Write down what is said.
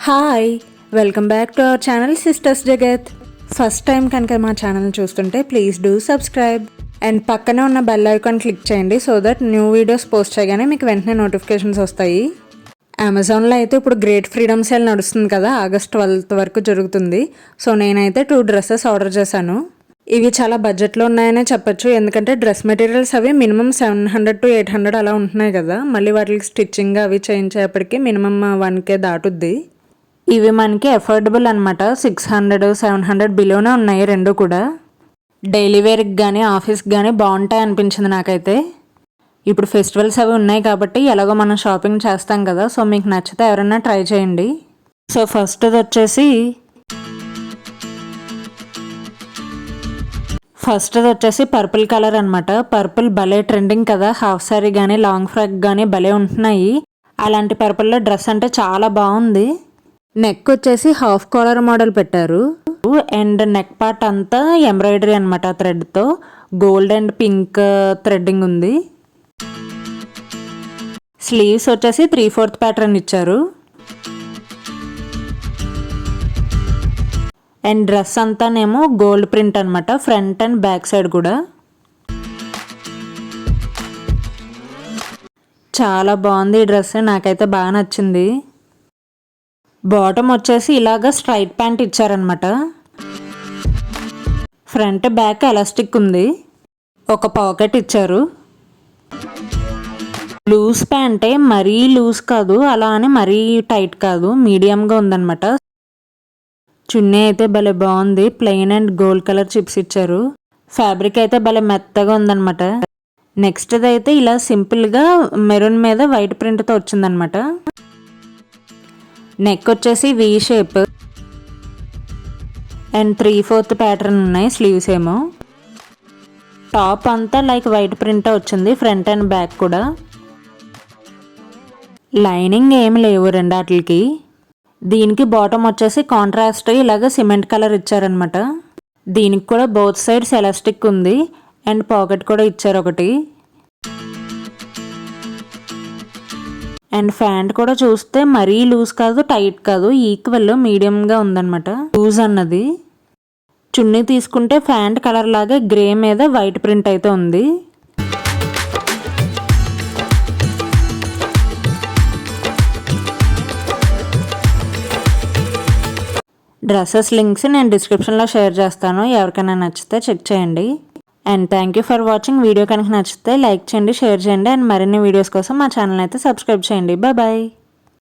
Hi, welcome back to our channel sisters జగత్. First time కనుక మా ఛానల్ చూస్తుంటే ప్లీజ్ డూ సబ్స్క్రైబ్ అండ్ పక్కనే ఉన్న బెల్ ఐకాన్ క్లిక్ చేయండి so that new videos post చేయగానే మీకు వెంటనే నోటిఫికేషన్స్ వస్తాయి. అమెజాన్లో అయితే ఇప్పుడు గ్రేట్ ఫ్రీడమ్ సేల్ నడుస్తుంది కదా, August 12th వరకు జరుగుతుంది. సో నేనైతే 2 డ్రెస్సెస్ ఆర్డర్ చేశాను. ఇవి చాలా బడ్జెట్లో ఉన్నాయనే చెప్పొచ్చు, ఎందుకంటే డ్రెస్ మెటీరియల్స్ అవి మినిమం 700 to 800 అలా ఉంటున్నాయి కదా. మళ్ళీ వాటికి స్టిచ్చింగ్ అవి చేయించేపటికి మినిమం 1K దాటుద్ది. ఇవి మనకి అఫోర్డబుల్ అనమాట. 600 700 బిలోనే ఉన్నాయి రెండు కూడా. డైలీ వేర్కి కానీ ఆఫీస్కి కానీ బాగుంటాయి అనిపించింది నాకైతే. ఇప్పుడు ఫెస్టివల్స్ అవి ఉన్నాయి కాబట్టి ఎలాగో మనం షాపింగ్ చేస్తాం కదా, సో మీకు నచ్చితే ఎవరైనా ట్రై చేయండి. సో ఫస్ట్ వచ్చేసి పర్పుల్ కలర్ అనమాట. పర్పుల్ భలే ట్రెండింగ్ కదా, హాఫ్ సారీ కానీ లాంగ్ ఫ్రాక్ కానీ భలే ఉంటున్నాయి. అలాంటి పర్పుల్లో డ్రెస్ అంటే చాలా బాగుంది. నెక్ వచ్చేసి హాఫ్ కాలర్ మోడల్ పెట్టారు అండ్ నెక్ పార్ట్ అంతా ఎంబ్రాయిడరీ అనమాట, థ్రెడ్తో గోల్డ్ అండ్ పింక్ థ్రెడ్డింగ్ ఉంది. స్లీవ్స్ వచ్చేసి 3/4 ప్యాటర్న్ ఇచ్చారు అండ్ డ్రెస్ అంతానేమో గోల్డ్ ప్రింట్ అనమాట, ఫ్రంట్ అండ్ బ్యాక్ సైడ్ కూడా. చాలా బాగుంది ఈ డ్రెస్, నాకైతే బాగా నచ్చింది. బాటమ్ వచ్చేసి ఇలాగ స్ట్రైట్ ప్యాంట్ ఇచ్చారనమాట. ఫ్రంట్ బ్యాక్ ఎలాస్టిక్ ఉంది, ఒక పాకెట్ ఇచ్చారు. లూజ్ ప్యాంటే, మరీ లూజ్ కాదు అలా అని మరీ టైట్ కాదు, మీడియంగా ఉందన్నమాట. చున్నీ అయితే భలే బాగుంది, plain and gold colour chips ఇచ్చారు. ఫ్యాబ్రిక్ అయితే భలే మెత్తగా ఉందన్నమాట. నెక్స్ట్ అయితే ఇలా సింపుల్గా మెరూన్ మీద వైట్ ప్రింట్తో వచ్చిందనమాట. నెక్ వచ్చేసి వీ షేప్ అండ్ 3/4 ప్యాటర్న్ ఉన్నాయి స్లీవ్స్ ఏమో. టాప్ అంతా లైక్ వైట్ ప్రింట్ వచ్చింది, ఫ్రంట్ అండ్ బ్యాక్ కూడా. లైనింగ్ ఏమి లేవు రెండాటికి. దీనికి బాటమ్ వచ్చేసి కాంట్రాస్ట్ ఇలాగ సిమెంట్ కలర్ ఇచ్చారనమాట. దీనికి కూడా బోత్ సైడ్స్ ఎలాస్టిక్ ఉంది అండ్ పాకెట్ కూడా ఇచ్చారు ఒకటి. అండ్ ప్యాంట్ కూడా చూస్తే మరీ లూజ్ కాదు టైట్ కాదు, ఈక్వల్ మీడియంగా ఉందన్నమాట లూజ్ అన్నది. చున్నీ తీసుకుంటే ప్యాంట్ కలర్ లాగా గ్రే మీద వైట్ ప్రింట్ అయితే ఉంది. డ్రెస్సెస్ లింక్స్ నేను డిస్క్రిప్షన్లో షేర్ చేస్తాను, ఎవరికైనా నచ్చితే చెక్ చేయండి. And thank you for watching. Video కనుక నచ్చితే లైక్ చేయండి, షేర్ చేయండి అండ్ మరిన్ని వీడియోస్ కోసం మా ఛానల్ అయితే సబ్స్క్రైబ్ చేయండి. బాయ్.